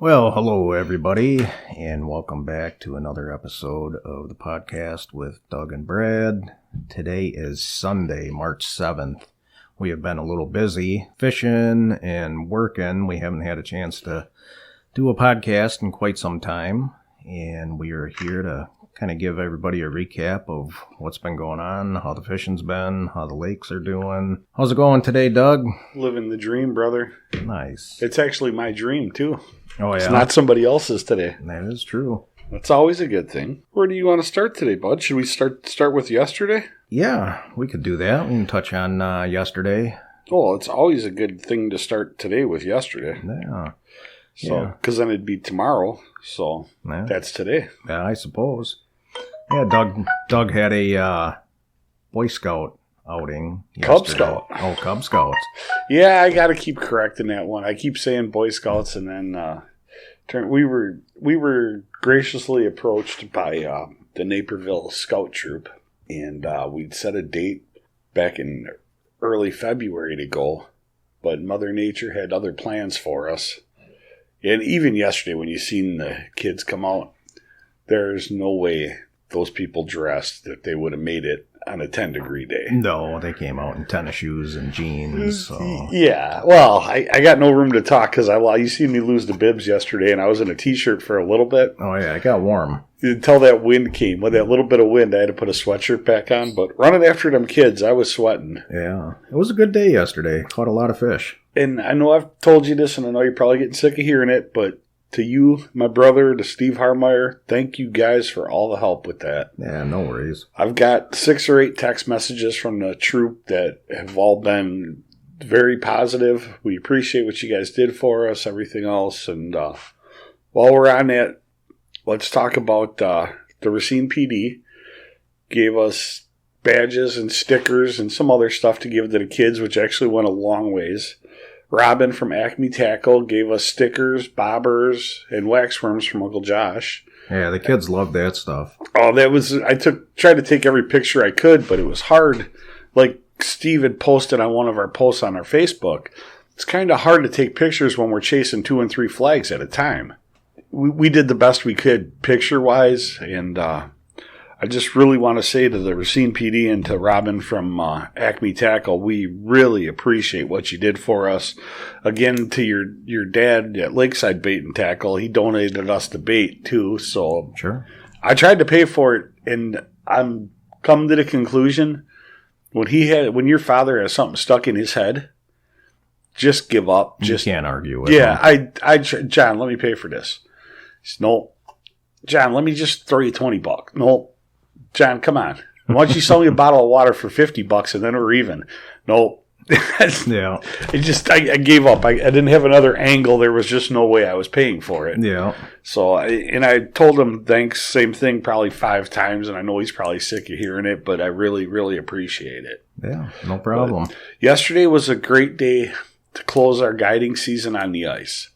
Well, hello everybody, and welcome back to another episode of the podcast with Doug and Brad. Today is Sunday, March 7th. We have been a little busy fishing and working. We haven't had a chance to do a podcast in quite some time, and we are here to kind of give everybody a recap of what's been going on, how the fishing's been, how the lakes are doing. How's it going today, Doug? Living the dream, brother. Nice. It's actually my dream, too. Oh, yeah? It's not somebody else's today. That is true. That's always a good thing. Where do you want to start today, bud? Should we start with yesterday? Yeah, we could do that. We can touch on yesterday. Oh, it's always a good thing to start today with yesterday. Yeah. So, because then it'd be tomorrow. So, that's today. Yeah, I suppose. Yeah, Doug had a Boy Scout outing yesterday. Cub Scout. Oh, Cub Scouts. Yeah, I got to keep correcting that one. I keep saying Boy Scouts, and then we were graciously approached by the Naperville Scout Troop, and we'd set a date back in early February to go, but Mother Nature had other plans for us. And even yesterday, when you seen the kids come out, there's no way those people dressed that they would have made it on a 10-degree day. No, they came out in tennis shoes and jeans. So. Yeah, well, I got no room to talk because you seen me lose the bibs yesterday, and I was in a T-shirt for a little bit. Oh, yeah, it got warm. Until that wind came. With that little bit of wind, I had to put a sweatshirt back on. But running after them kids, I was sweating. Yeah, it was a good day yesterday. Caught a lot of fish. And I know I've told you this, and I know you're probably getting sick of hearing it, but to you, my brother, to Steve Harmeyer, thank you guys for all the help with that. Yeah, no worries. I've got 6 or 8 text messages from the troop that have all been very positive. We appreciate what you guys did for us, everything else. And while we're on that, let's talk about the Racine PD. Gave us badges and stickers and some other stuff to give to the kids, which actually went a long ways. Robin from Acme Tackle gave us stickers, bobbers, and waxworms from Uncle Josh. Yeah, the kids loved that stuff. Oh, tried to take every picture I could, but it was hard. Like Steve had posted on one of our posts on our Facebook, it's kind of hard to take pictures when we're chasing 2 and 3 flags at a time. We did the best we could picture-wise, and I just really want to say to the Racine PD and to Robin from Acme Tackle, we really appreciate what you did for us. Again, to your dad at Lakeside Bait and Tackle, he donated us the bait too. So sure, I tried to pay for it, and I'm come to the conclusion when your father has something stuck in his head, just give up. You can't argue with him. Yeah, John, let me pay for this. No, John, let me just throw you $20. No. John, come on. Why don't you sell me a bottle of water for $50 and then we're even? No. Yeah. I gave up. I didn't have another angle. There was just no way I was paying for it. Yeah. So, I told him thanks, same thing, probably 5 times, and I know he's probably sick of hearing it, but I really, really appreciate it. Yeah, no problem. But yesterday was a great day to close our guiding season on the ice.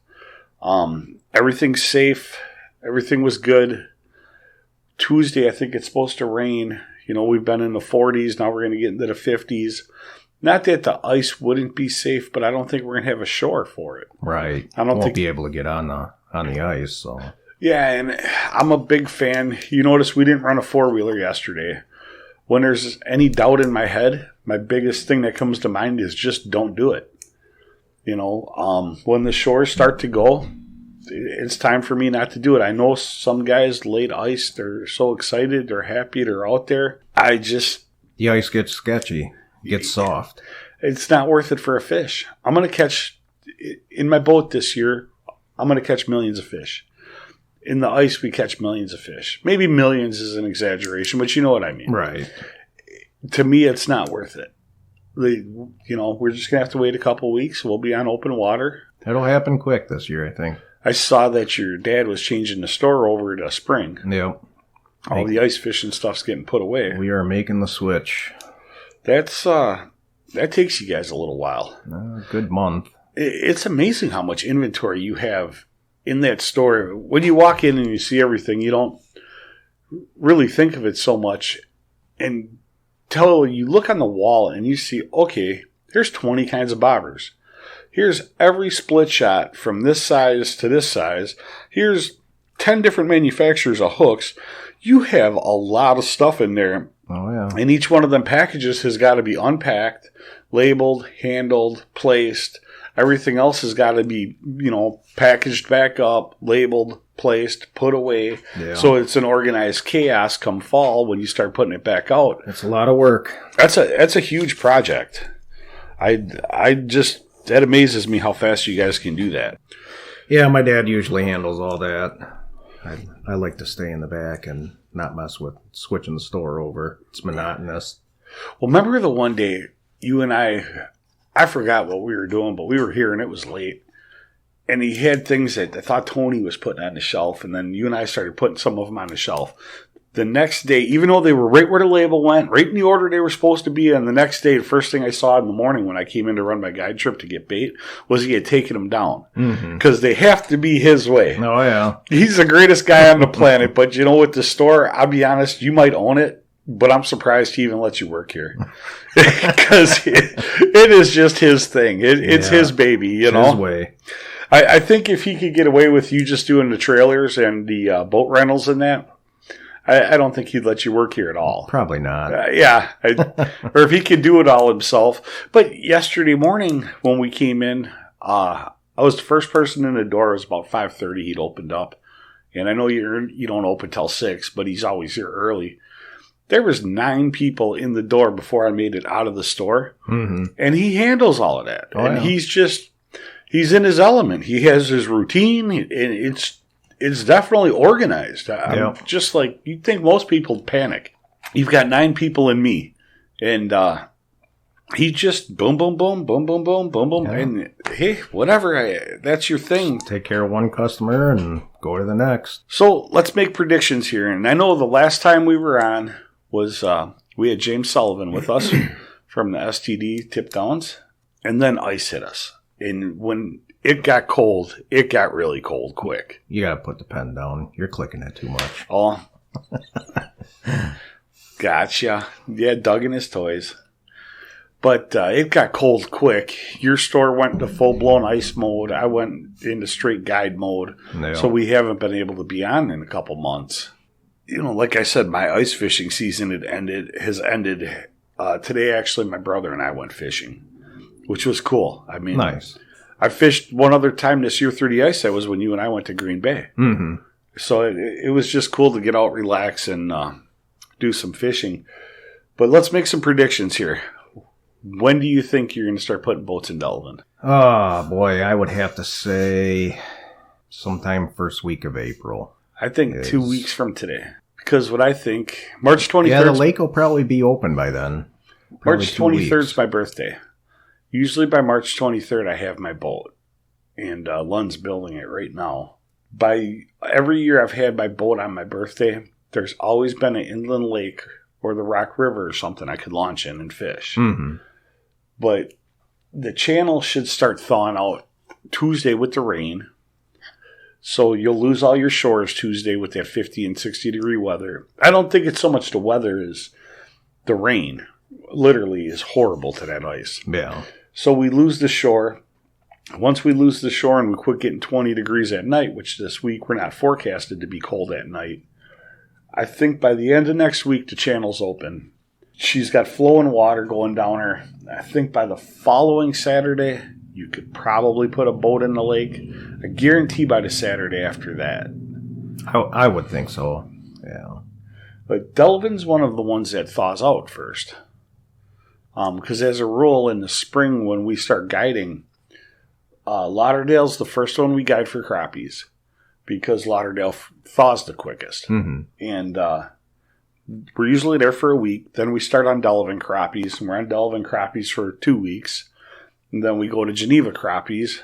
Everything's safe. Everything was good. Tuesday, I think it's supposed to rain. You know, we've been in the 40s. Now we're going to get into the 50s. Not that the ice wouldn't be safe, but I don't think we're going to have a shore for it. Right. I won't be able to get on the ice. So yeah, and I'm a big fan. You notice we didn't run a 4-wheeler yesterday. When there's any doubt in my head, my biggest thing that comes to mind is just don't do it. You know, when the shores start to go, it's time for me not to do it. I know some guys late ice, they're so excited, they're happy, they're out there. The ice gets sketchy, gets soft. It's not worth it for a fish. I'm going to catch, in my boat this year, I'm going to catch millions of fish. In the ice, we catch millions of fish. Maybe millions is an exaggeration, but you know what I mean. Right. To me, it's not worth it. You know, we're just going to have to wait a couple weeks. We'll be on open water. It'll happen quick this year, I think. I saw that your dad was changing the store over to spring. Yep. All the ice fishing stuff's getting put away. We are making the switch. That takes you guys a little while. A good month. It's amazing how much inventory you have in that store. When you walk in and you see everything, you don't really think of it so much. Until you look on the wall and you see, okay, there's 20 kinds of bobbers. Here's every split shot from this size to this size. Here's 10 different manufacturers of hooks. You have a lot of stuff in there. Oh, yeah. And each one of them packages has got to be unpacked, labeled, handled, placed. Everything else has got to be, packaged back up, labeled, placed, put away. Yeah. So it's an organized chaos come fall when you start putting it back out. It's a lot of work. That's a huge project. That amazes me how fast you guys can do that. Yeah, my dad usually handles all that. I like to stay in the back and not mess with switching the store over. It's monotonous. Well, remember the one day you and I forgot what we were doing, but we were here and it was late. And he had things that I thought Tony was putting on the shelf, and then you and I started putting some of them on the shelf. The next day, even though they were right where the label went, right in the order they were supposed to be, and the next day, the first thing I saw in the morning when I came in to run my guide trip to get bait was he had taken them down. Because they have to be his way. Oh, yeah. He's the greatest guy on the planet, but with the store, I'll be honest, you might own it, but I'm surprised he even lets you work here. Because it is just his thing. It's his baby, It's his way. I think if he could get away with you just doing the trailers and the boat rentals and that, I don't think he'd let you work here at all. Probably not. Or if he could do it all himself. But yesterday morning when we came in, I was the first person in the door. It was about 5:30. He'd opened up. And I know you don't open till 6, but he's always here early. There was 9 people in the door before I made it out of the store. Mm-hmm. And he handles all of that. Oh, and yeah. He's in his element. He has his routine, and it's definitely organized. I'm just like, you'd think most people panic. You've got 9 people in me, and he just boom, boom, boom, boom, boom, boom, boom, boom, and hey, whatever, that's your thing. Take care of one customer and go to the next. So let's make predictions here, and I know the last time we were on was we had James Sullivan with us from the STD Tip Downs, and then ice hit us. And when it got cold, it got really cold quick. You got to put the pen down. You're clicking it too much. Oh. Gotcha. Yeah, Doug and his toys. But it got cold quick. Your store went into full-blown ice mode. I went into straight guide mode. Yeah. So we haven't been able to be on in a couple months. Like I said, my ice fishing season has ended. Today, actually, my brother and I went fishing, which was cool. I mean, nice. I fished one other time this year through the ice. That was when you and I went to Green Bay. Mm-hmm. So it was just cool to get out, relax, and do some fishing. But let's make some predictions here. When do you think you're going to start putting boats in Delavan? Oh, boy, I would have to say sometime first week of April. I think 2 weeks from today. Because what I think, March 23rd. Yeah, the lake will probably be open by then. March 23rd is my birthday. Usually by March 23rd, I have my boat. And Lund's building it right now. By every year I've had my boat on my birthday, there's always been an inland lake or the Rock River or something I could launch in and fish. Mm-hmm. But the channel should start thawing out Tuesday with the rain. So you'll lose all your shores Tuesday with that 50 and 60 degree weather. I don't think it's so much the weather as the rain. Literally is horrible to that ice. Yeah. So we lose the shore. Once we lose the shore and we quit getting 20 degrees at night, which this week we're not forecasted to be cold at night, I think by the end of next week the channel's open. She's got flowing water going down her. I think by the following Saturday, you could probably put a boat in the lake. I guarantee by the Saturday after that. I would think so, yeah. But Delavan's one of the ones that thaws out first. Because as a rule, in the spring when we start guiding, Lauderdale's the first one we guide for crappies. Because Lauderdale thaws the quickest. Mm-hmm. And we're usually there for a week. Then we start on Delavan crappies. And we're on Delavan crappies for 2 weeks. And then we go to Geneva crappies.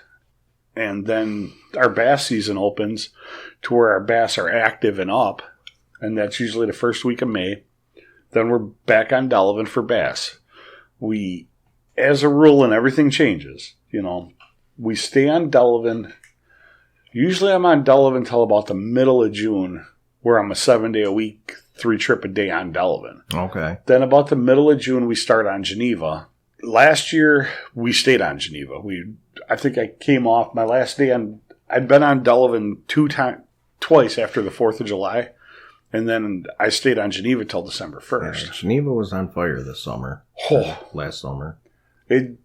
And then our bass season opens to where our bass are active and up. And that's usually the first week of May. Then we're back on Delavan for bass. We, as a rule, and everything changes, we stay on Delavan. Usually I'm on Delavan until about the middle of June, where I'm a 7-day-a-week, 3-trip-a-day on Delavan. Okay. Then about the middle of June, we start on Geneva. last year we stayed on Geneva. I think I came off my last day on. I'd been on Delavan twice after the 4th of July, and then I stayed on Geneva till December 1st. Yeah, Geneva was on fire this summer. Last summer. It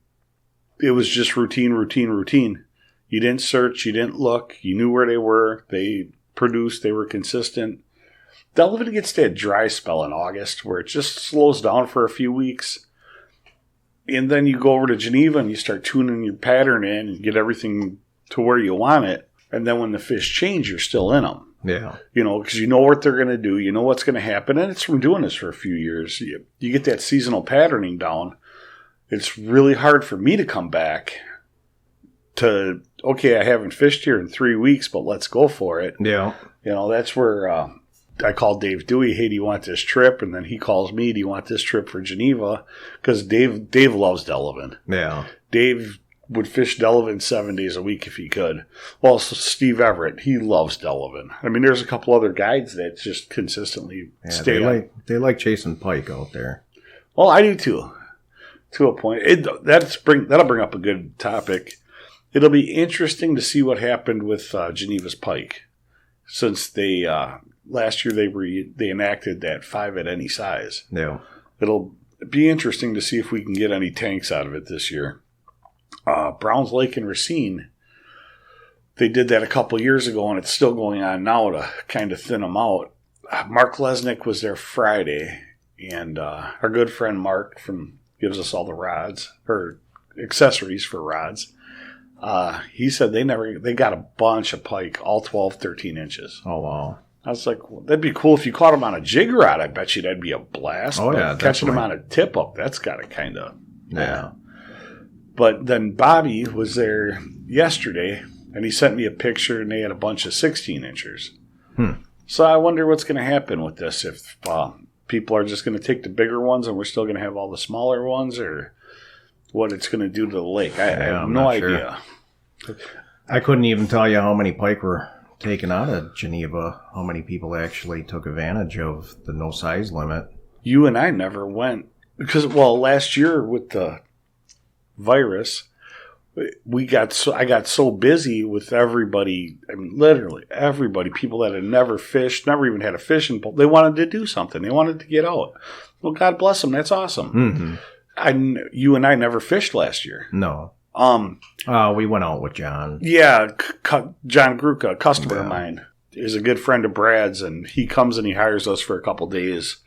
was just routine. You didn't search, you didn't look, you knew where they were. They produced, they were consistent. Delavan gets that dry spell in August where it just slows down for a few weeks. And then you go over to Geneva and you start tuning your pattern in and get everything to where you want it. And then when the fish change, you're still in them. Yeah. Because you know what they're going to do. You know what's going to happen. And it's from doing this for a few years. You get that seasonal patterning down. It's really hard for me to come back to, okay, I haven't fished here in 3 weeks, but let's go for it. Yeah. That's where I called Dave Dewey, hey, do you want this trip? And then he calls me, do you want this trip for Geneva? Because Dave loves Delavan. Yeah. Dave would fish Delavan 7 days a week if he could. Well, so Steve Everett, he loves Delavan. I mean, there's a couple other guides that just consistently stay on. They like chasing pike out there. Well, I do too, to a point. That'll bring up a good topic. It'll be interesting to see what happened with Geneva's pike, since they last year they enacted that 5 at any size. Yeah, it'll be interesting to see if we can get any tanks out of it this year. Browns Lake and Racine, they did that a couple years ago, and it's still going on now to kind of thin them out. Mark Lesnick was there Friday, and our good friend Mark gives us all the rods or accessories for rods. He said they got a bunch of pike, all 12, 13 inches. Oh, wow. I was like, well, that'd be cool if you caught them on a jig rod. I bet you that'd be a blast. Oh, yeah. Catching them on a tip up, that's got to kind of. Yeah. But then Bobby was there yesterday, and he sent me a picture, and they had a bunch of 16 inchers. So I wonder what's going to happen with this, if people are just going to take the bigger ones and we're still going to have all the smaller ones, or what it's going to do to the lake. I have no idea. Sure. I couldn't even tell you how many pike were taken out of Geneva, how many people actually took advantage of the no size limit. You and I never went, because, last year with the virus, I got so busy with everybody. I mean, literally everybody, people that had never fished, never even had a fishing pole. They wanted to do something. They wanted to get out. Well, God bless them. That's awesome. Mm-hmm. You and I never fished last year. No. We went out with John. Yeah, John Gruca, a customer of mine, is a good friend of Brad's, and he comes and he hires us for a couple days,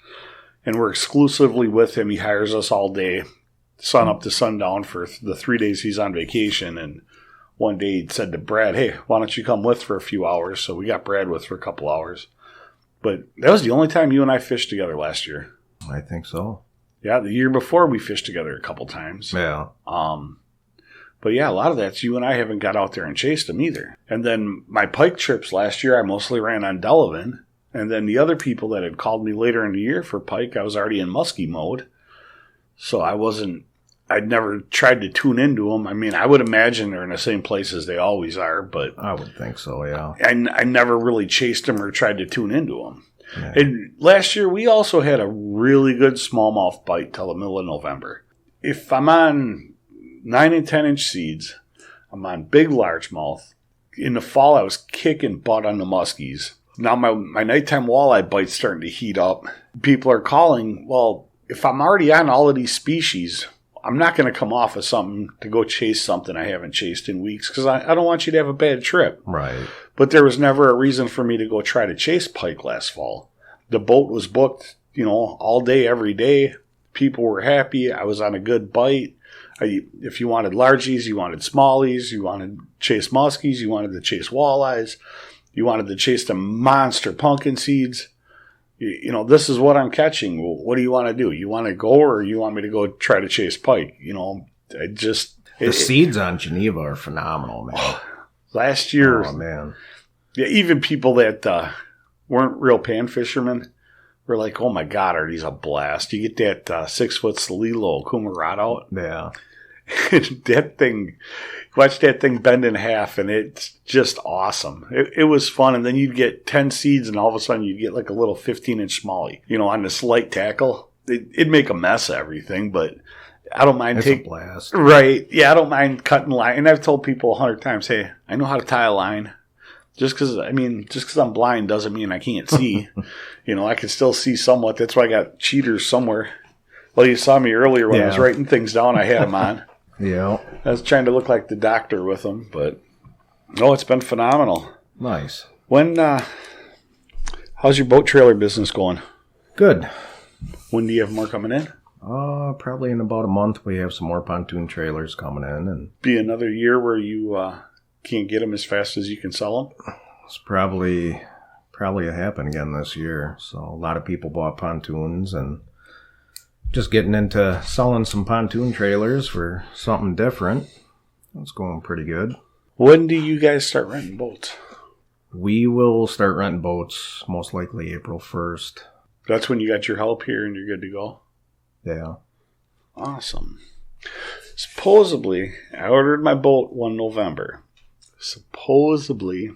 and we're exclusively with him. He hires us all day, sun up to sundown, for the 3 days he's on vacation. And one day he said to Brad, hey, why don't you come with for a few hours? So we got Brad with for a couple hours. But that was the only time you and I fished together last year. I think so. Yeah, the year before we fished together a couple times. Yeah. But yeah, a lot of that's you and I haven't got out there and chased them either. And then my pike trips last year, I mostly ran on Delavan. And then the other people that had called me later in the year for pike, I was already in muskie mode. So I'd never tried to tune into them. I mean, I would imagine they're in the same place as they always are, but I would think so, yeah. I never really chased them or tried to tune into them. Yeah. And last year, we also had a really good smallmouth bite till the middle of November. If I'm on 9 and 10 inch seeds, I'm on big largemouth. In the fall, I was kicking butt on the muskies. Now my nighttime walleye bite's starting to heat up. People are calling, well, if I'm already on all of these species, I'm not going to come off of something to go chase something I haven't chased in weeks, because I don't want you to have a bad trip. Right. But there was never a reason for me to go try to chase pike last fall. The boat was booked, all day, every day. People were happy. I was on a good bite. If you wanted largies, you wanted smallies, you wanted to chase muskies, you wanted to chase walleyes, you wanted to chase the monster pumpkin seeds. This is what I'm catching. Well, what do you want to do? You want to go, or you want me to go try to chase pike? The seeds on Geneva are phenomenal, man. Last year, oh man, yeah, even people that weren't real pan fishermen were like, "Oh my God, are these a blast?" You get that 6 foot Salilo Kuma rod out, yeah. That thing, watch that thing bend in half, and it's just awesome. It was fun, and then you'd get 10 seeds, and all of a sudden you'd get like a little 15-inch smallie, on this light tackle. It'd make a mess of everything, but I don't mind taking a blast. Right. Yeah, I don't mind cutting line. And I've told people 100 times, hey, I know how to tie a line. Just because I'm blind doesn't mean I can't see. I can still see somewhat. That's why I got cheaters somewhere. Well, you saw me earlier when I was writing things down. I had them on. Yeah. I was trying to look like the doctor with them, but it's been phenomenal. Nice. How's your boat trailer business going? Good. When do you have more coming in? Probably in about a month. We have some more pontoon trailers coming in, and be another year where you can't get them as fast as you can sell them. It's probably a happen again this year. So a lot of people bought pontoons and just getting into selling some pontoon trailers for something different. It's going pretty good. When do you guys start renting boats? We will start renting boats most likely April 1st. That's when you got your help here and you're good to go? Yeah. Awesome. Supposedly, I ordered my boat 1 November. Supposedly,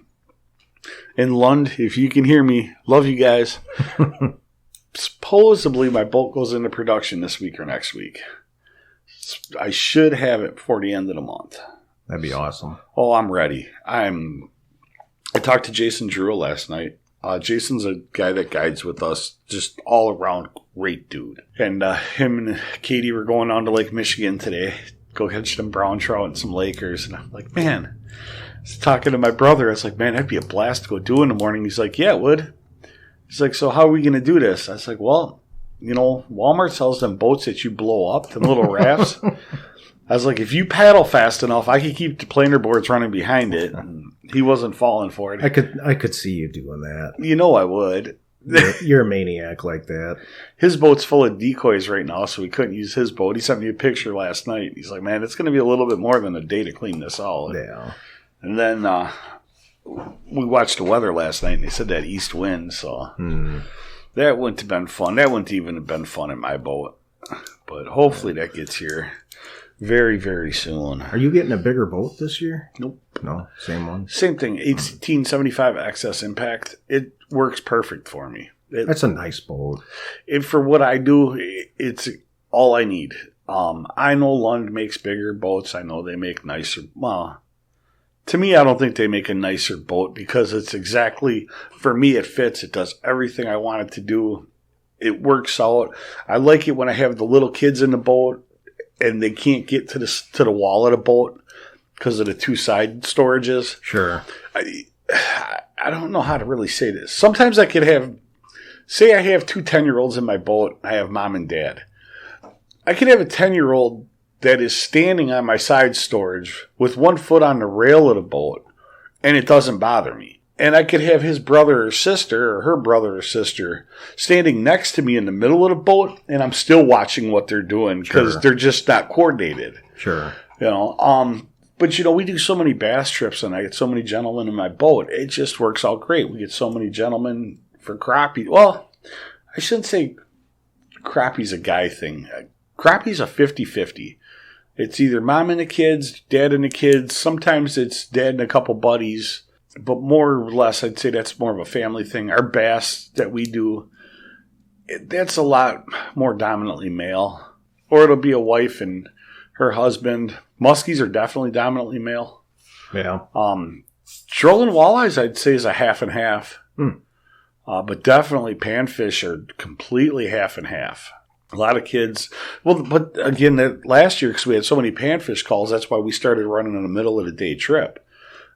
in Lund, if you can hear me, love you guys. Supposedly, my boat goes into production this week or next week. I should have it before the end of the month. That'd be awesome. Oh, I'm ready. I talked to Jason Drew last night. Jason's a guy that guides with us, just all around great dude. And him and Katie were going on to Lake Michigan today, go catch some brown trout and some Lakers. And I'm like, man, I was talking to my brother. I was like, man, that'd be a blast to go do in the morning. He's like, yeah, it would. He's like, so how are we going to do this? I was like, well, Walmart sells them boats that you blow up, them little rafts. I was like, if you paddle fast enough, I could keep the planer boards running behind it. And he wasn't falling for it. I could see you doing that. I would. You're a maniac like that. His boat's full of decoys right now, so we couldn't use his boat. He sent me a picture last night. He's like, man, it's going to be a little bit more than a day to clean this out. Yeah. And then we watched the weather last night, and they said that east wind, so that wouldn't have been fun. That wouldn't even have been fun in my boat. But hopefully that gets here very, very soon. Are you getting a bigger boat this year? Nope. No, same one? Same thing, 1875 XS Impact. It works perfect for me. That's a nice boat. For what I do, it's all I need. I know Lund makes bigger boats. I know they make nicer. Well, to me, I don't think they make a nicer boat because it's exactly, for me, it fits. It does everything I want it to do. It works out. I like it when I have the little kids in the boat and they can't get to the wall of the boat because of the two side storages. Sure. I don't know how to really say this. Sometimes I could have, say I have 2 10-year-olds in my boat. I have mom and dad. I could have a 10-year-old that is standing on my side storage with 1 foot on the rail of the boat, and it doesn't bother me. And I could have his brother or sister or her brother or sister standing next to me in the middle of the boat, and I'm still watching what they're doing because they're just not coordinated. Sure. But, we do so many bass trips, and I get so many gentlemen in my boat. It just works out great. We get so many gentlemen for crappie. Well, I shouldn't say crappie's a guy thing. Crappie's a 50-50. It's either mom and the kids, dad and the kids. Sometimes it's dad and a couple buddies. But more or less, I'd say that's more of a family thing. Our bass that we do, that's a lot more dominantly male. Or it'll be a wife and her husband. Muskies are definitely dominantly male. Yeah. Trolling walleyes, I'd say, is a half and half. But definitely panfish are completely half and half. A lot of kids. Well, but again, last year, because we had so many panfish calls, that's why we started running in the middle of the day trip.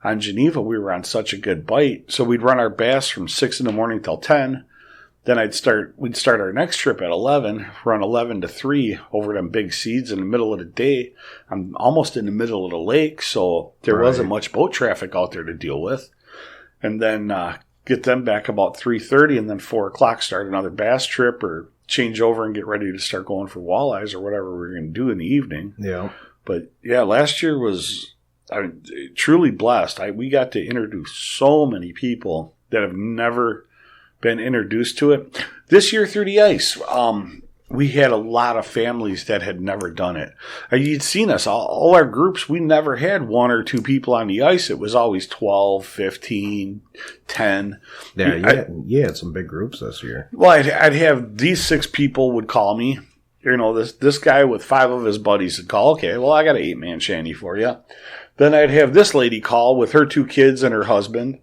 On Geneva, we were on such a good bite. So we'd run our bass from 6 in the morning till 10. Then we'd start our next trip at 11, run 11 to 3 over them big seeds in the middle of the day. I'm almost in the middle of the lake, so there wasn't much boat traffic out there to deal with. And then get them back about 3:30, and then 4 o'clock start another bass trip or change over and get ready to start going for walleyes or whatever we're going to do in the evening. Yeah. But, yeah, last year was truly blessed. We got to introduce so many people that have never been introduced to it. This year through the ice, we had a lot of families that had never done it. You'd seen us, all our groups, we never had 1 or 2 people on the ice. It was always 12, 15, 10. Yeah, you had some big groups this year. Well, I'd have these 6 people would call me, this guy with 5 of his buddies would call, okay, well, I got an 8-man shanty for you. Then I'd have this lady call with her 2 kids and her husband.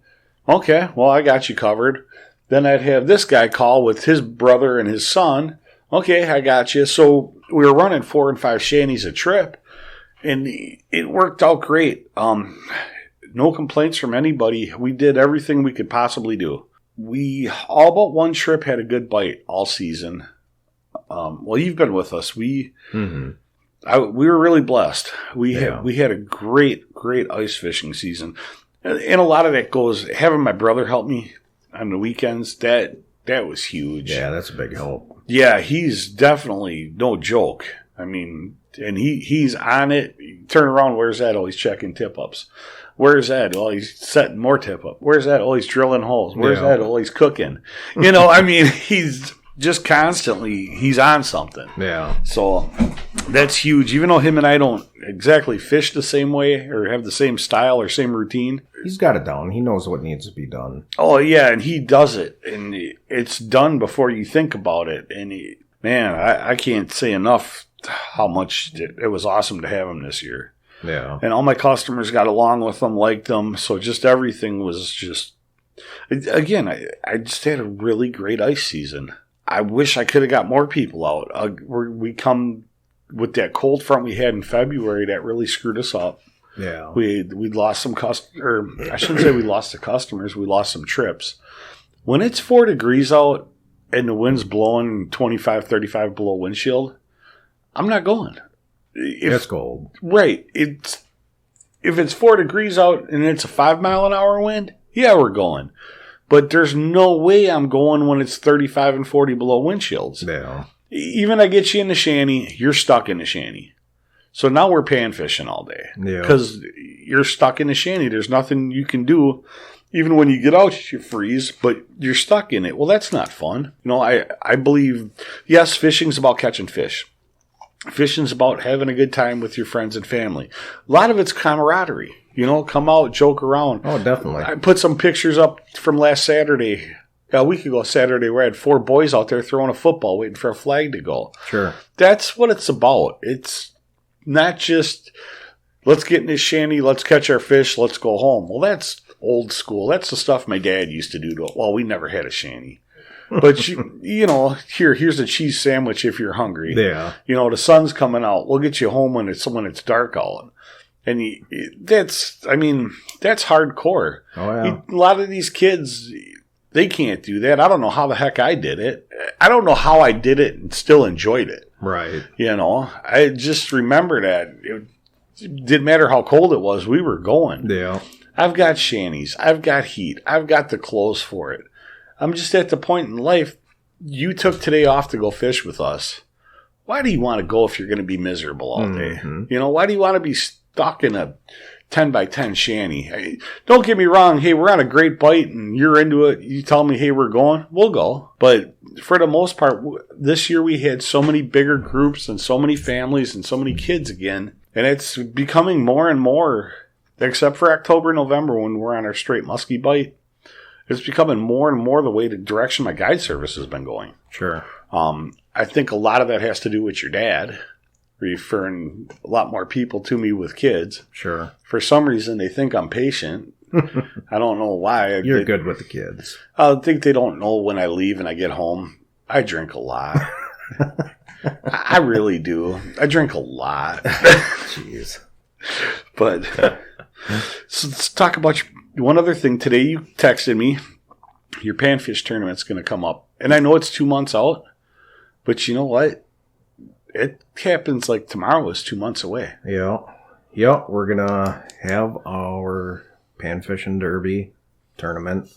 Okay, well, I got you covered. Then I'd have this guy call with his brother and his son. Okay, I got you. So we were running 4 and 5 shanties a trip, and it worked out great. No complaints from anybody. We did everything we could possibly do. We, all but one trip, had a good bite all season. Well, you've been with us. We were really blessed. We had a great ice fishing season, and a lot of that goes having my brother help me on the weekends. That was huge. Yeah, that's a big help. Yeah, he's definitely no joke. I mean, and he's on it. You turn around, where's that? Oh, he's checking tip-ups. Where's that? Oh, he's setting more tip-up. Where's that? Oh, he's drilling holes. Where's that? Oh, he's cooking. I mean, he's just constantly, he's on something. Yeah. So that's huge. Even though him and I don't exactly fish the same way or have the same style or same routine. He's got it down. He knows what needs to be done. Oh, yeah, and he does it. And it's done before you think about it. And, man, I can't say enough how much it was awesome to have him this year. Yeah. And all my customers got along with them, liked them. So just everything was just, again, I just had a really great ice season. I wish I could have got more people out. We come with that cold front we had in February that really screwed us up. Yeah. We lost some I shouldn't say we lost the customers. We lost some trips. When it's 4 degrees out and the wind's blowing 25, 35 below windshield, I'm not going. It's cold. Right. If it's 4 degrees out and it's a 5 mile an hour wind, yeah, we're going. But there's no way I'm going when it's 35 and 40 below windshields. Yeah. Even I get you in the shanty, you're stuck in the shanty. So now we're pan fishing all day. Yeah. Because you're stuck in the shanty. There's nothing you can do. Even when you get out, you freeze, but you're stuck in it. Well, that's not fun. I believe, yes, fishing's about catching fish. Fishing's about having a good time with your friends and family. A lot of it's camaraderie. Come out, joke around. Oh, definitely. I put some pictures up from last Saturday. A week ago Saturday, where I had 4 boys out there throwing a football, waiting for a flag to go. Sure. That's what it's about. It's not just, let's get in this shanty, let's catch our fish, let's go home. Well, that's old school. That's the stuff my dad used to do. Well, we never had a shanty. But, here's a cheese sandwich if you're hungry. Yeah. The sun's coming out. We'll get you home when it's dark out. And that's hardcore. Oh, yeah. A lot of these kids, they can't do that. I don't know how the heck I did it. I don't know how I did it and still enjoyed it. Right. I just remember that. It didn't matter how cold it was. We were going. Yeah. I've got shanties. I've got heat. I've got the clothes for it. I'm just at the point in life, you took today off to go fish with us. Why do you want to go if you're going to be miserable all day? Why do you want to be stuck in a 10 by 10 shanty? Don't get me wrong. Hey, we're on a great bite and you're into it. You tell me, hey, we're going. We'll go. But for the most part, this year we had so many bigger groups and so many families and so many kids again. And it's becoming more and more, except for October, November when we're on our straight muskie bite. It's becoming more and more the direction my guide service has been going. Sure. I think a lot of that has to do with your dad referring a lot more people to me with kids. Sure. For some reason, they think I'm patient. I don't know why. You're good with the kids. I think they don't know when I leave and I get home. I drink a lot. I really do. I drink a lot. Jeez. But so let's talk about one other thing. Today you texted me. Your panfish tournament's going to come up. And I know it's 2 months out. But you know what? It happens like tomorrow is 2 months away. Yeah. Yep. We're going to have our Panfishing Derby tournament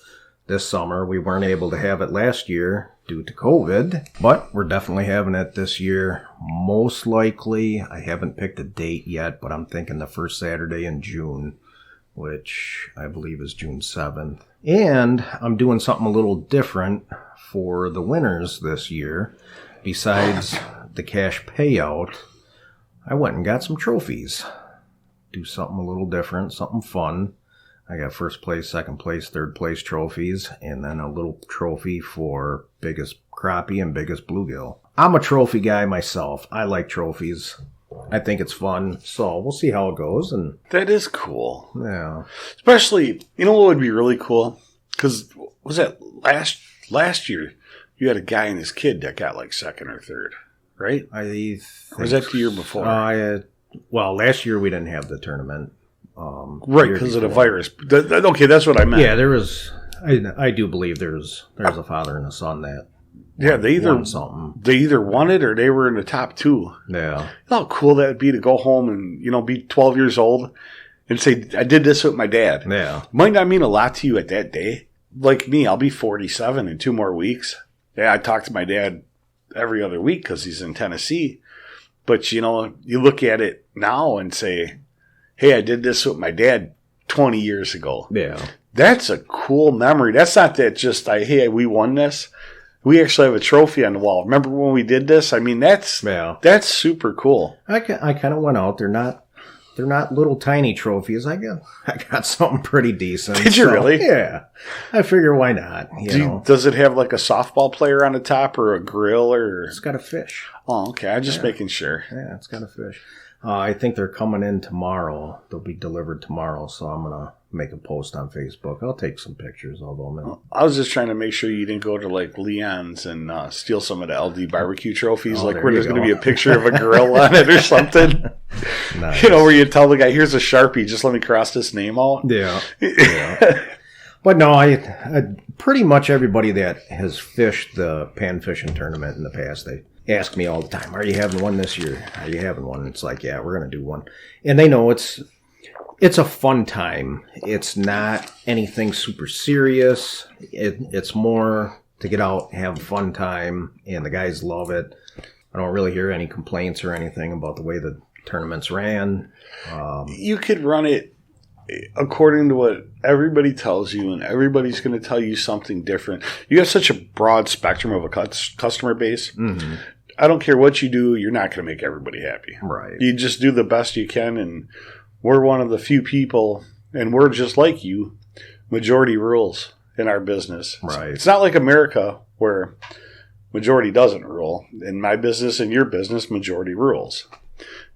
this summer. We weren't able to have it last year due to COVID, but we're definitely having it this year. Most likely, I haven't picked a date yet, but I'm thinking the first Saturday in June, which I believe is June 7th. And I'm doing something a little different for the winners this year. Besides the cash payout, I went and got some trophies. Do something a little different, something fun. I got first place, second place, third place trophies, and then a little trophy for biggest crappie and biggest bluegill. I'm a trophy guy myself. I like trophies. I think it's fun, so we'll see how it goes. And that is cool. Yeah. Especially, you know what would be really cool? Because, was that last year, you had a guy and his kid that got like second or third, right? I think or was that the year before? Well, last year we didn't have the tournament. Right, because of the virus. Okay, that's what I meant. Yeah, there was. I do believe there's a father and a son that. Yeah, they either won it or they were in the top two. Yeah. You know how cool that would be to go home and, be 12 years old and say, I did this with my dad. Yeah. Might not mean a lot to you at that day. Like me, I'll be 47 in 2 more weeks. Yeah, I talk to my dad every other week because he's in Tennessee. But, you look at it now and say, hey, I did this with my dad 20 years ago. Yeah. That's a cool memory. That's not that just, hey, we won this. We actually have a trophy on the wall. Remember when we did this? I mean, that's super cool. I kind of went out. They're not little tiny trophies. I got something pretty decent. Did you really? Yeah. I figure why not? Does it have like a softball player on the top or a grill or? It's got a fish. Oh, okay. I'm just making sure. Yeah, it's got a fish. I think they're coming in tomorrow. They'll be delivered tomorrow, so I'm gonna make a post on Facebook. I'll take some pictures of them. I was just trying to make sure you didn't go to like Leon's and steal some of the LD barbecue trophies, where there's going to be a picture of a grill on it or something. Nice. Where you tell the guy, "Here's a Sharpie, just let me cross this name out." Yeah. But no, I pretty much everybody that has fished the pan fishing tournament in the past, they ask me all the time, "Are you having one this year? Are you having one?" It's like, yeah, we're going to do one, and they know it's a fun time. It's not anything super serious. It's more to get out, have a fun time, and the guys love it. I don't really hear any complaints or anything about the way the tournaments ran. You could run it according to what everybody tells you, and everybody's going to tell you something different. You have such a broad spectrum of a customer base. Mm-hmm. I don't care what you do, you're not going to make everybody happy. Right. You just do the best you can, and we're one of the few people, and we're just like you, majority rules in our business. Right. It's not like America where majority doesn't rule. In my business and your business, majority rules.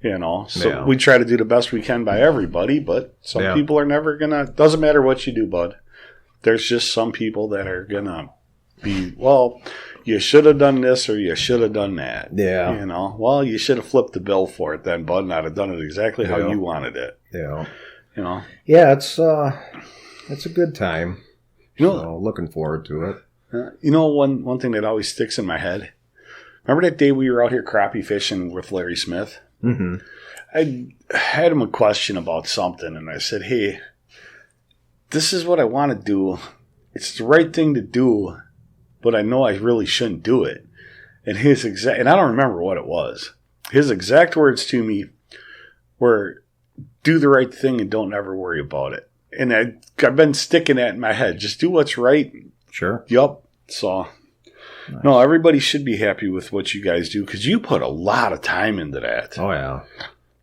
So we try to do the best we can by everybody, but some people are never going to, doesn't matter what you do, bud. There's just some people that are going to be, well, you should have done this or you should have done that. Yeah. Well, you should have flipped the bill for it then, bud, and I'd have done it exactly how you wanted it. Yeah. Yeah, it's a good time. So looking forward to it. One thing that always sticks in my head. Remember that day we were out here crappie fishing with Larry Smith? Mm-hmm. I had him a question about something, and I said, hey, this is what I want to do. It's the right thing to do, but I know I really shouldn't do it. And and I don't remember what it was. His exact words to me were, do the right thing and don't ever worry about it. And I've been sticking that in my head. Just do what's right. Sure. Yup. So, nice. No, everybody should be happy with what you guys do because you put a lot of time into that. Oh, yeah.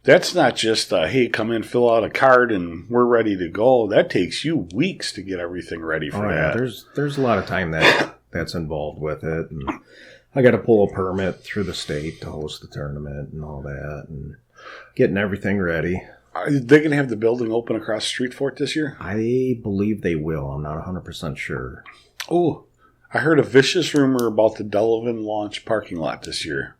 That's not just, hey, come in, fill out a card, and we're ready to go. That takes you weeks to get everything ready for that. Yeah. There's a lot of time that's involved with it. And I got to pull a permit through the state to host the tournament and all that and getting everything ready. Are they going to have the building open across the street for it this year? I believe they will. I'm not 100% sure. Oh, I heard a vicious rumor about the Delavan launch parking lot this year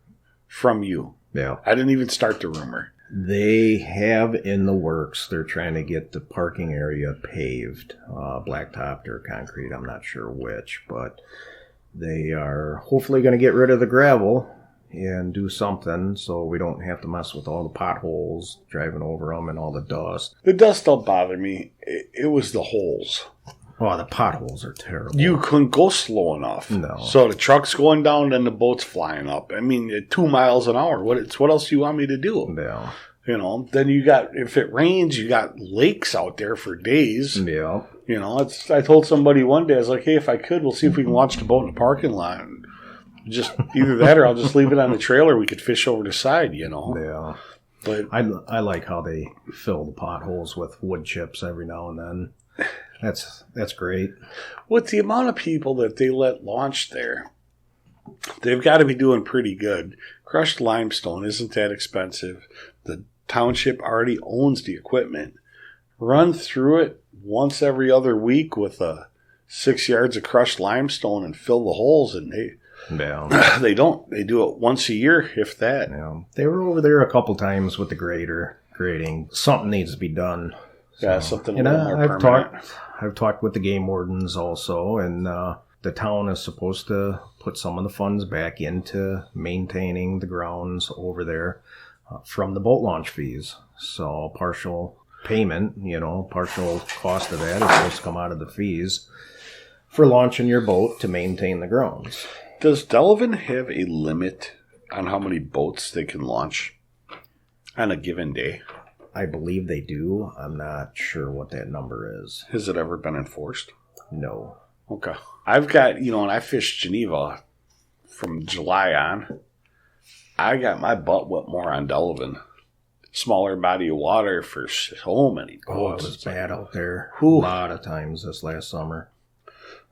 from you. Yeah. I didn't even start the rumor. They have in the works. They're trying to get the parking area paved, blacktopped or concrete. I'm not sure which, but they are hopefully going to get rid of the gravel and do something so we don't have to mess with all the potholes, driving over them and all the dust. The dust don't bother me. It was the holes. Oh, the potholes are terrible. You couldn't go slow enough. No. So the truck's going down and the boat's flying up. I mean, at 2 miles an hour. What else do you want me to do? Yeah. Then you got, if it rains, you got lakes out there for days. Yeah. I told somebody one day, I was like, hey, if I could, we'll see if we can launch the boat in the parking lot. And just either that or I'll just leave it on the trailer. We could fish over the side, Yeah. But I like how they fill the potholes with wood chips every now and then. That's great. With the amount of people that they let launch there, they've got to be doing pretty good. Crushed limestone isn't that expensive. The township already owns the equipment. Run through it once every other week with 6 yards of crushed limestone and fill the holes, and they don't. They do it once a year, if that. Yeah. They were over there a couple times with the grader grading. Something needs to be done. Yeah, So, something a little more permanent. I've talked with the game wardens also, and the town is supposed to put some of the funds back into maintaining the grounds over there from the boat launch fees. So partial payment, partial cost of that is supposed to come out of the fees for launching your boat to maintain the grounds. Does Delavan have a limit on how many boats they can launch on a given day? I believe they do. I'm not sure what that number is. Has it ever been enforced? No. Okay. I've got, when I fished Geneva from July on, I got my butt wet more on Delavan. Smaller body of water for so many boats. It was bad out there. Whew. A lot of times this last summer.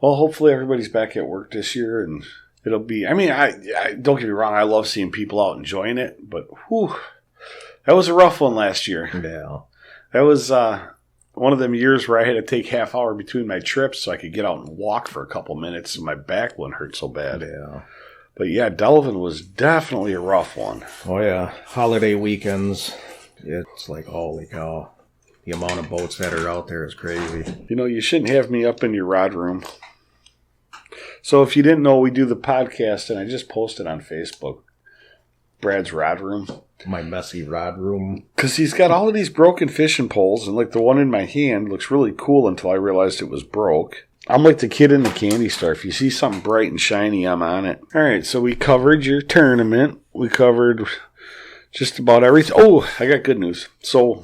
Well, hopefully everybody's back at work this year, and it'll be, I don't get me wrong, I love seeing people out enjoying it, but whew, that was a rough one last year. Yeah. That was one of them years where I had to take half hour between my trips so I could get out and walk for a couple minutes, and my back wouldn't hurt so bad. Yeah. But yeah, Delavan was definitely a rough one. Oh yeah. Holiday weekends. It's like, holy cow. The amount of boats that are out there is crazy. You shouldn't have me up in your rod room. So if you didn't know, we do the podcast, and I just posted on Facebook, Brad's rod room. My messy rod room. Because he's got all of these broken fishing poles, and like the one in my hand looks really cool until I realized it was broke. I'm like the kid in the candy store. If you see something bright and shiny, I'm on it. All right, so we covered your tournament. We covered just about everything. Oh, I got good news. So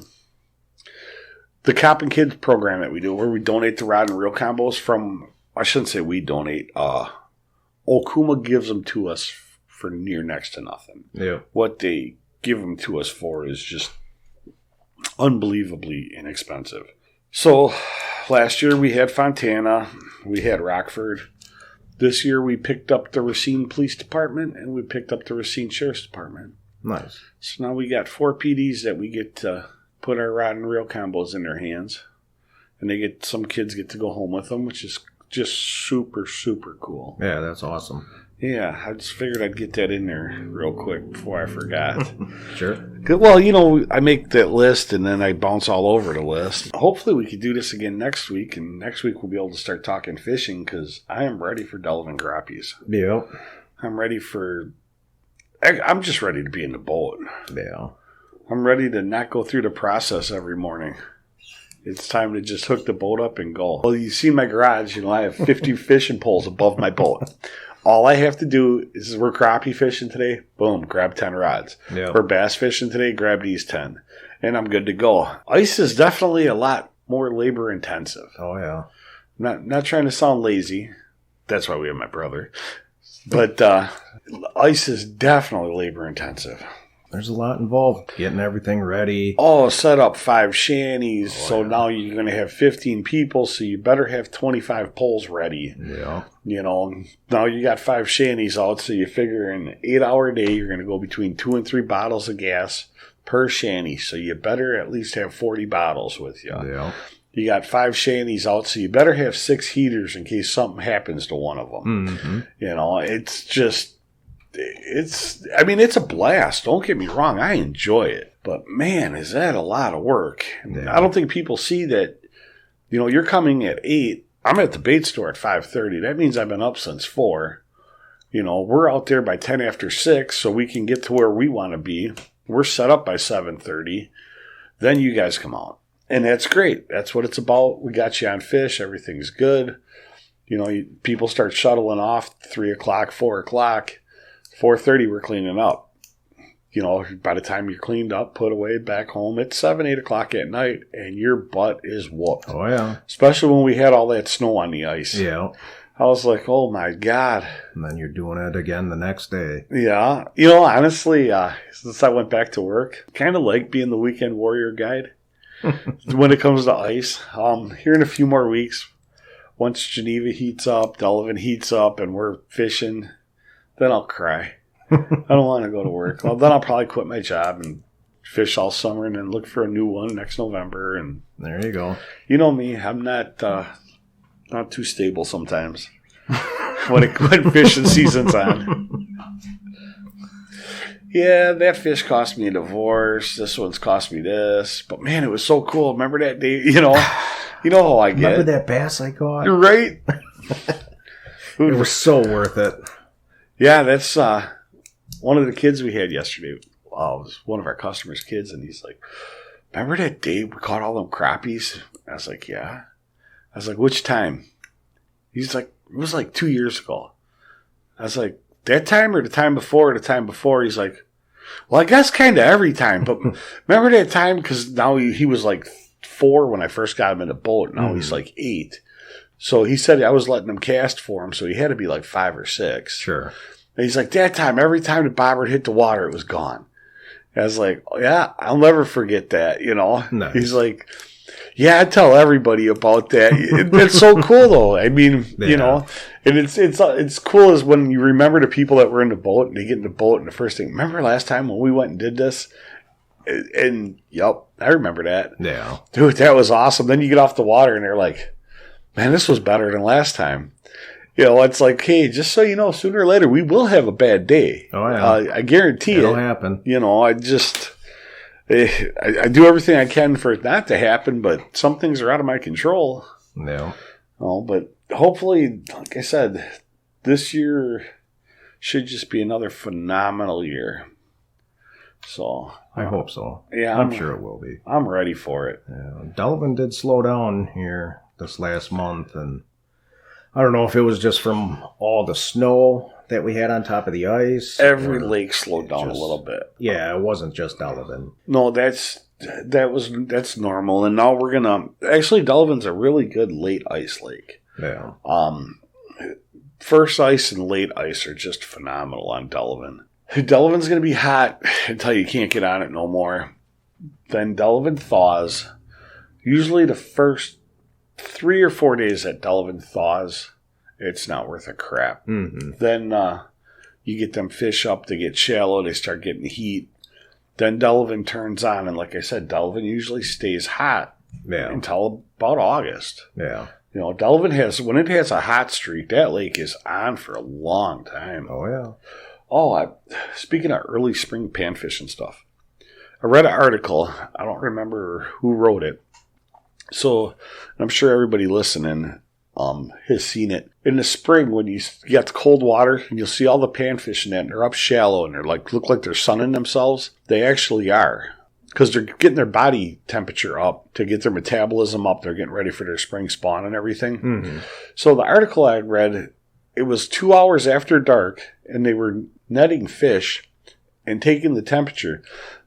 the Cop and Kids program that we do, where we donate the rod and reel combos from, I shouldn't say we donate, Okuma gives them to us for near next to nothing. Yeah. What they give them to us for is just unbelievably inexpensive. So last year we had Fontana, we had Rockford. This year we picked up the Racine Police Department and we picked up the Racine Sheriff's Department. Nice. So now we got 4 PDs that we get to put our rod and reel combos in their hands. And some kids get to go home with them, which is just super, super cool. Yeah, that's awesome. Yeah, I just figured I'd get that in there real quick before I forgot. Sure. Well, I make that list and then I bounce all over the list. Hopefully we could do this again next week, and next week we'll be able to start talking fishing because I am ready for Delavan crappies. Yeah. I'm just ready to be in the boat. Yeah. I'm ready to not go through the process every morning. It's time to just hook the boat up and go. Well, you see my garage, I have 50 fishing poles above my boat. All I have to do is, we're crappie fishing today, boom, grab 10 rods. Yeah. We're bass fishing today, grab these 10. And I'm good to go. Ice is definitely a lot more labor intensive. Oh, yeah. Not trying to sound lazy. That's why we have my brother. But ice is definitely labor intensive. There's a lot involved. Getting everything ready. Oh, set up 5 shanties. Oh, so yeah. now you're going to have 15 people, so you better have 25 poles ready. Yeah. Now you got 5 shanties out, so you figure in an 8-hour day, you're going to go between 2 and 3 bottles of gas per shanty. So you better at least have 40 bottles with you. Yeah. You got 5 shanties out, so you better have 6 heaters in case something happens to one of them. Mm-hmm. It's just... It's a blast. Don't get me wrong. I enjoy it. But, man, is that a lot of work. Yeah. I don't think people see that, you're coming at 8. I'm at the bait store at 5:30. That means I've been up since 4. We're out there by 10 after 6 so we can get to where we want to be. We're set up by 7:30. Then you guys come out. And that's great. That's what it's about. We got you on fish. Everything's good. People start shuttling off 3 o'clock, 4 o'clock. 4:30, we're cleaning up. By the time you're cleaned up, put away, back home, it's 7, 8 o'clock at night, and your butt is whooped. Oh, yeah. Especially when we had all that snow on the ice. Yeah. I was like, oh, my God. And then you're doing it again the next day. Yeah. Honestly, since I went back to work, kind of like being the weekend warrior guide. when it comes to ice. Here in a few more weeks, once Geneva heats up, Delavan heats up, and we're fishing, then I'll cry. I don't want to go to work. Well, then I'll probably quit my job and fish all summer and then look for a new one next November. And there you go. You know me, I'm not too stable sometimes when fishing season's on. Yeah, that fish cost me a divorce. This one's cost me this. But man, it was so cool. Remember that day? You know how I get. Remember that bass I caught? You're right. It was so worth it. Yeah, that's one of the kids we had yesterday. It was one of our customers' kids, and he's like, remember that day we caught all them crappies? I was like, yeah. I was like, which time? He's like, it was like 2 years ago. I was like, that time or the time before? The time before. He's like, well, I guess kind of every time. But remember that time? Because now he was like 4 when I first got him in the boat. Now he's like 8. So he said I was letting him cast for him. So he had to be like 5 or 6. Sure. And he's like, that time, every time the bobber hit the water, it was gone. And I was like, oh, yeah, I'll never forget that, Nice. He's like, yeah, I tell everybody about that. It's so cool, though. I mean, and it's cool is when you remember the people that were in the boat and they get in the boat and the first thing, remember last time when we went and did this? And yep, I remember that. Yeah. Dude, that was awesome. Then you get off the water and they're like, man, this was better than last time. It's like, hey, just so you know, sooner or later we will have a bad day. Oh, yeah. I guarantee It'll happen. I do everything I can for it not to happen, but some things are out of my control. Yeah. But hopefully, like I said, this year should just be another phenomenal year. So I hope so. Yeah, I'm sure it will be. I'm ready for it. Yeah. Delavan did slow down here this last month, and I don't know if it was just from all the snow that we had on top of the ice. Every lake slowed down a little bit. Yeah, it wasn't just Delavan. No, that's normal. And now we're gonna actually Delavan's a really good late ice lake. Yeah. First ice and late ice are just phenomenal on Delavan. Delavan's gonna be hot until you can't get on it no more. Then Delavan thaws. Usually the first 3 or 4 days that Delavan thaws, it's not worth a crap. Mm-hmm. Then you get them fish up, they get shallow, they start getting heat. Then Delavan turns on, and like I said, Delavan usually stays hot until about August. Yeah. Delavan when it has a hot streak, that lake is on for a long time. Oh, yeah. Oh, speaking of early spring panfish and stuff, I read an article. I don't remember who wrote it. So I'm sure everybody listening has seen it. In the spring, when you get the cold water, and you'll see all the panfish in that, and they're up shallow, and they're look like they're sunning themselves. They actually are, because they're getting their body temperature up to get their metabolism up. They're getting ready for their spring spawn and everything. Mm-hmm. So the article I read, it was 2 hours after dark, and they were netting fish and taking the temperature.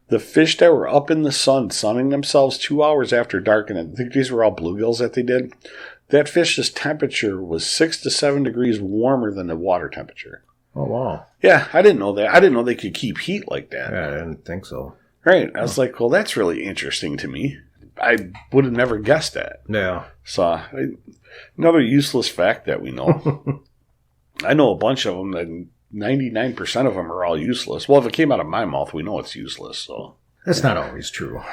The fish that were up in the sun, sunning themselves 2 hours after dark, and I think these were all bluegills that they did, that fish's temperature was 6 to 7 degrees warmer than the water temperature. Oh, wow. Yeah, I didn't know that. I didn't know they could keep heat like that. Yeah, I didn't think so. Right. I was like, well, that's really interesting to me. I would have never guessed that. Yeah. So, another useless fact that we know. I know a bunch of them, and 99% of them are all useless. Well, if it came out of my mouth, we know it's useless. So that's not always true.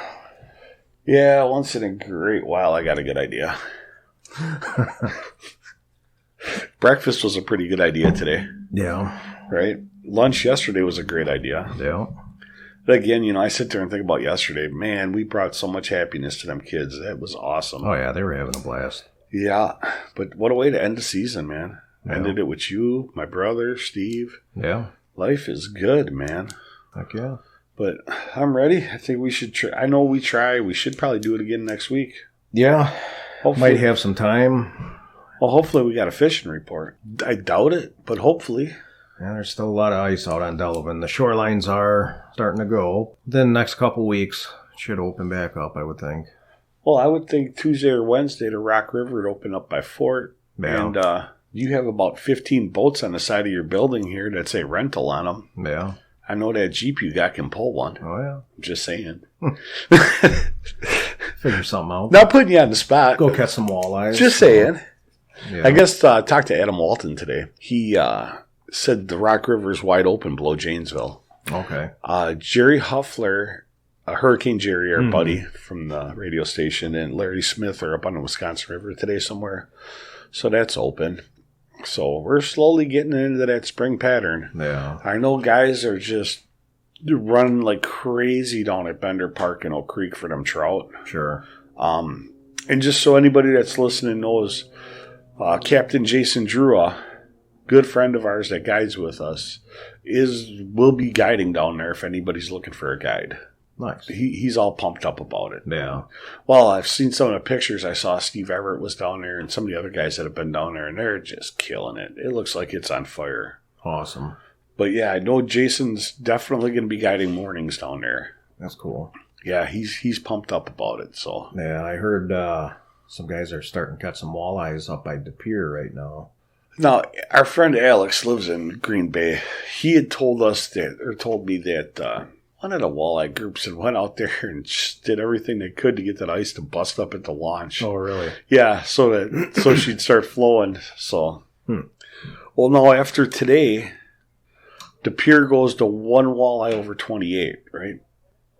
Yeah, once in a great while, I got a good idea. Breakfast was a pretty good idea today. Yeah. Right? Lunch yesterday was a great idea. Yeah. But again, I sit there and think about yesterday. Man, we brought so much happiness to them kids. That was awesome. Oh, yeah, they were having a blast. Yeah. But what a way to end the season, man. Yeah. Ended it with you, my brother, Steve. Yeah. Life is good, man. Heck yeah. But I'm ready. I think we should try. I know we try. We should probably do it again next week. Yeah. Hopefully. Might have some time. Well, hopefully we got a fishing report. I doubt it, but hopefully. Yeah, there's still a lot of ice out on Delavan. The shorelines are starting to go. Then next couple weeks should open back up, I would think. Well, I would think Tuesday or Wednesday the Rock River would open up by Fort. Yeah. And you have about 15 boats on the side of your building here that say rental on them. Yeah. I know that Jeep you got can pull one. Oh, yeah. I'm just saying. Figure something out. Not putting you on the spot. Go catch some walleyes. Just saying. Yeah. I guess talked to Adam Walton today. He said the Rock River is wide open below Janesville. Okay. Jerry Huffler, Hurricane Jerry, our buddy from the radio station, and Larry Smith are up on the Wisconsin River today somewhere. So that's open. So we're slowly getting into that spring pattern. Yeah. I know guys are just running like crazy down at Bender Park in Oak Creek for them trout. Sure. And just so anybody that's listening knows, Captain Jason Drew, a good friend of ours that guides with us, will be guiding down there if anybody's looking for a guide. Nice. He's all pumped up about it. Yeah. Well, I've seen some of the pictures. I saw Steve Everett was down there and some of the other guys that have been down there, and they're just killing it. It looks like it's on fire. Awesome. But yeah, I know Jason's definitely going to be guiding mornings down there. That's cool. Yeah, he's pumped up about it. So yeah, I heard some guys are starting to catch some walleyes up by De Pere right now. Now, our friend Alex lives in Green Bay. He had told me that one of the walleye groups had went out there and did everything they could to get that ice to bust up at the launch. Oh, really? Yeah, so she'd start flowing. So, Well, now after today, De Pere goes to one walleye over 28, right?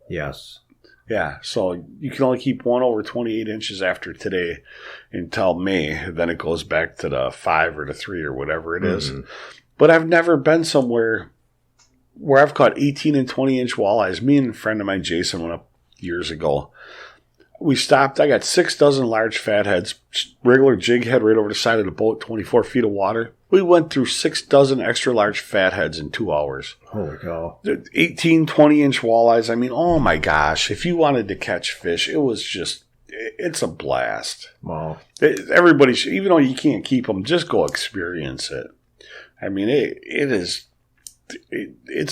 Yes. Yeah, so you can only keep one over 28 inches after today until May. Then it goes back to the 5 or the 3 or whatever it is. But I've never been somewhere where I've caught 18 and 20-inch walleyes. Me and a friend of mine, Jason, went up years ago. We stopped. I got 6 dozen large fatheads, regular jig head right over the side of the boat, 24 feet of water. We went through 6 dozen extra large fatheads in 2 hours. Holy cow. 18, 20-inch walleyes. I mean, oh my gosh. If you wanted to catch fish, it's a blast. Wow. Everybody should, even though you can't keep them, just go experience it. I mean, it's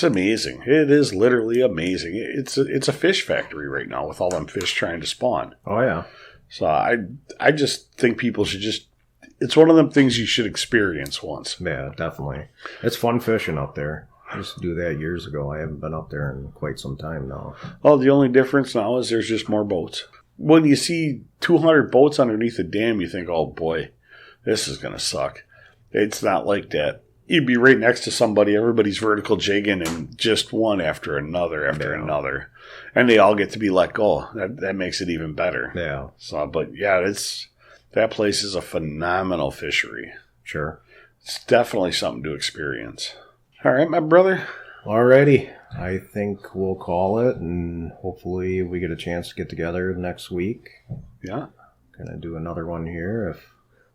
amazing. It is literally amazing. It's a fish factory right now with all them fish trying to spawn. Oh, yeah. So I just think people should it's one of them things you should experience once. Yeah, definitely. It's fun fishing up there. I used to do that years ago. I haven't been up there in quite some time now. Oh, the only difference now is there's just more boats. When you see 200 boats underneath a dam, you think, oh boy, this is going to suck. It's not like that. You'd be right next to somebody, everybody's vertical jigging, and just one after another after another. And they all get to be let go. That makes it even better. Yeah. So, but yeah, that place is a phenomenal fishery. Sure. It's definitely something to experience. All right, my brother. Alrighty. I think we'll call it, and hopefully we get a chance to get together next week. Yeah. Gonna do another one here.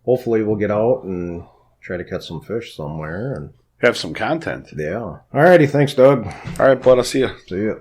Hopefully we'll get out and try to catch some fish somewhere and have some content. Yeah. Alrighty, thanks, Doug. All right, bud. I'll see you. See ya.